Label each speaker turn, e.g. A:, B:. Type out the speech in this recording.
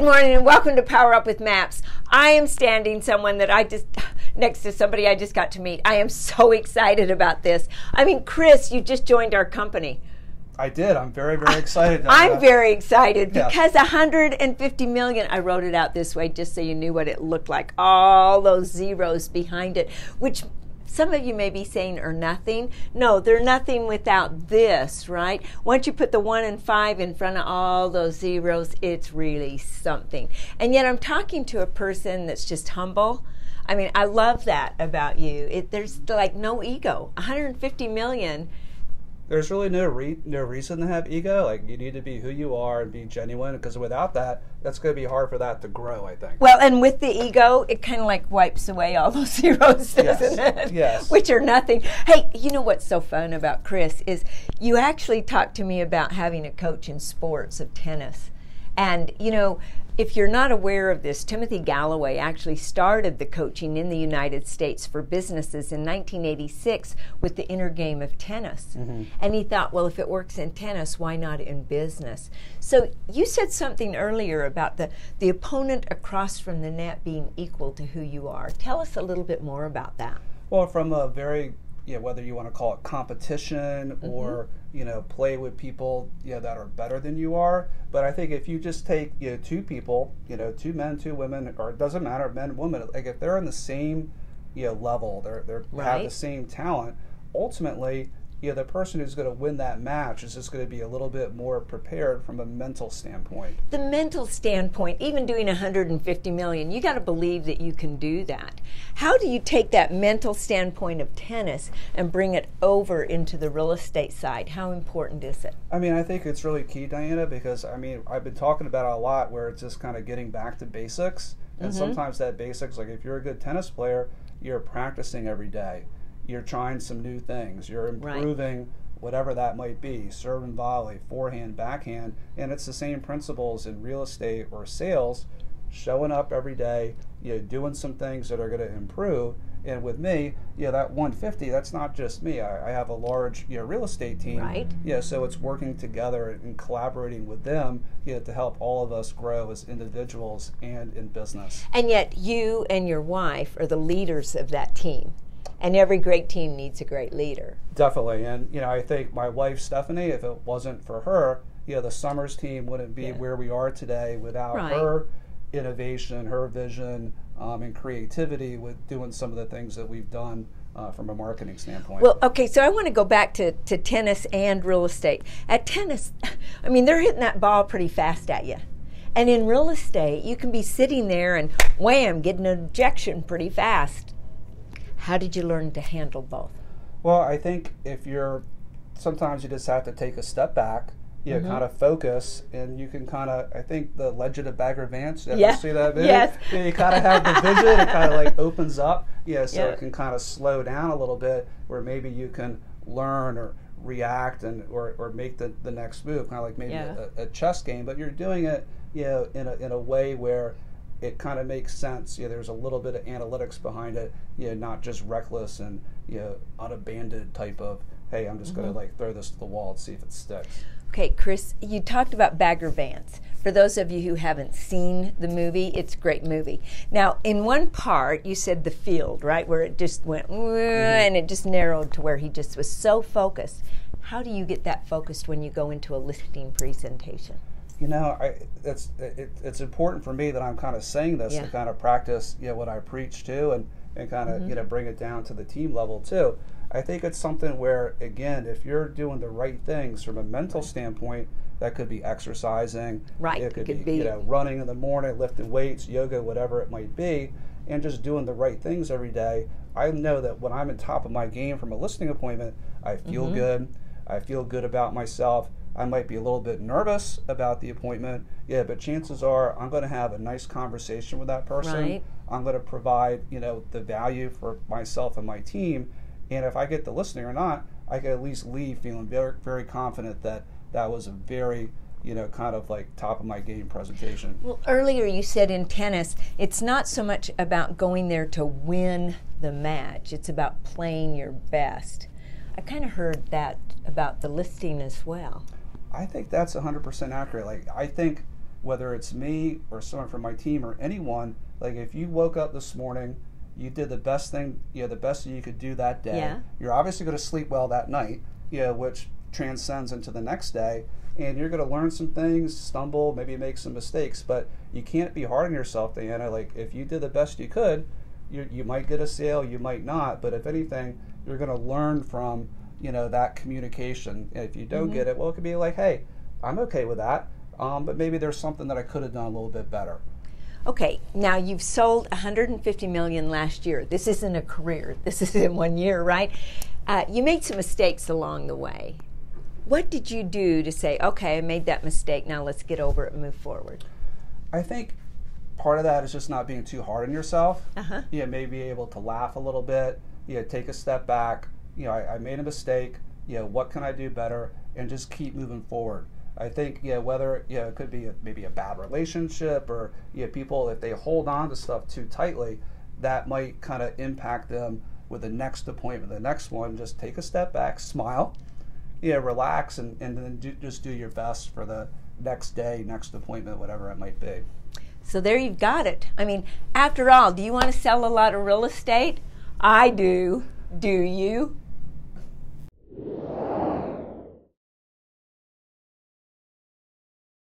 A: Good morning and welcome to Power Up with Maps. I am standing next to somebody I just got to meet. I am so excited about this. I mean, Chris, you just joined our company.
B: I did. I'm very, very excited.
A: I'm very excited because 150 million, I wrote it out this way just so you knew what it looked like. All those zeros behind it, which some of you may be saying are nothing. No, they're nothing without this, right? Once you put the 1 and 5 in front of all those zeros, it's really something. And yet I'm talking to a person that's just humble. I mean, I love that about you. There's like no ego. 150 million.
B: There's really no reason to have ego. Like, you need to be who you are and be genuine, because without that, that's going to be hard for that to grow, I think.
A: Well, and with the ego, it kind of like wipes away all those zeros, doesn't it?
B: Yes.
A: Which are nothing. Hey, you know what's so fun about Chris is you actually talked to me about having a coach in sports of tennis. And, you know, if you're not aware of this, Timothy Galloway actually started the coaching in the United States for businesses in 1986 with the inner game of tennis. Mm-hmm. And he thought, well, if it works in tennis, why not in business? So you said something earlier about the opponent across from the net being equal to who you are. Tell us a little bit more about that.
B: Well, from a very, whether you want to call it competition or, play with people, that are better than you are. But I think if you just take, two people, 2 men, 2 women, or it doesn't matter, men, women, like if they're in the same, level, they have the same talent, ultimately, the person who's going to win that match is just going to be a little bit more prepared from a mental standpoint.
A: The mental standpoint, even doing 150 million, you got to believe that you can do that. How do you take that mental standpoint of tennis and bring it over into the real estate side? How important is it?
B: I mean, I think it's really key, Diana, because I've been talking about it a lot, where it's just kind of getting back to basics. And sometimes that basics, like if you're a good tennis player, you're practicing every day. You're trying some new things. You're improving whatever that might be, serve and volley, forehand, backhand, and it's the same principles in real estate or sales, showing up every day, doing some things that are going to improve. And with me, that 150, that's not just me. I have a large real estate team.
A: Right.
B: So it's working together and collaborating with them to help all of us grow as individuals and in business.
A: And yet you and your wife are the leaders of that team. And every great team needs a great leader.
B: Definitely. And, I think my wife, Stephanie, if it wasn't for her, the Summers team wouldn't be where we are today without her innovation, her vision, and creativity with doing some of the things that we've done from a marketing standpoint.
A: Well, okay, so I want to go back to tennis and real estate. At tennis, they're hitting that ball pretty fast at you. And in real estate, you can be sitting there and wham, getting an objection pretty fast. How did you learn to handle both?
B: Well, I think sometimes you just have to take a step back, kind of focus, and you can kind of, I think the Legend of Bagger Vance, you ever see that video?
A: Yes.
B: You kind of have the vision, it kind of like opens up, so it can kind of slow down a little bit, where maybe you can learn or react or make the next move, kind of like maybe a chess game, but you're doing it, in a way where it kind of makes sense. There's a little bit of analytics behind it, not just reckless and unabandoned type of, hey, I'm just going to throw this to the wall and see if it sticks.
A: Okay, Chris, you talked about Bagger Vance. For those of you who haven't seen the movie, it's a great movie. Now, in one part, you said the field, right, where it just went, and it just narrowed to where he just was so focused. How do you get that focused when you go into a listing presentation?
B: It's important for me that I'm kind of saying this to kind of practice, what I preach to, and kind of, bring it down to the team level too. I think it's something where, again, if you're doing the right things from a mental standpoint, that could be exercising, it could be running in the morning, lifting weights, yoga, whatever it might be, and just doing the right things every day. I know that when I'm on top of my game from a listing appointment, I feel good. I feel good about myself. I might be a little bit nervous about the appointment, but chances are I'm going to have a nice conversation with that person.
A: Right.
B: I'm going to provide, the value for myself and my team. And if I get the listing or not, I can at least leave feeling very, very confident that that was a very, kind of like top of my game presentation.
A: Well, earlier you said in tennis, it's not so much about going there to win the match. It's about playing your best. I kind of heard that about the listing as well.
B: I think that's 100% accurate. Like, I think, whether it's me or someone from my team or anyone, like if you woke up this morning, you did the best thing, the best you could do that day.
A: Yeah.
B: You're obviously going to sleep well that night, which transcends into the next day. And you're going to learn some things, stumble, maybe make some mistakes, but you can't be hard on yourself, Diana. Like if you did the best you could, you might get a sale, you might not, but if anything, you're going to learn from that communication. And if you don't get it, well, it could be like, hey, I'm okay with that, but maybe there's something that I could have done a little bit better.
A: Okay, now you've sold $150 million last year. This isn't a career. This is in 1 year, right? You made some mistakes along the way. What did you do to say, okay, I made that mistake, now let's get over it and move forward?
B: I think part of that is just not being too hard on yourself. Maybe be able to laugh a little bit, take a step back. I made a mistake, what can I do better, and just keep moving forward. I think, whether, it could be maybe a bad relationship or, people, if they hold on to stuff too tightly, that might kind of impact them with the next appointment, the next one. Just take a step back, smile, relax, and then just do your best for the next day, next appointment, whatever it might be.
A: So there you've got it. I mean, after all, do you want to sell a lot of real estate? I do. Do you?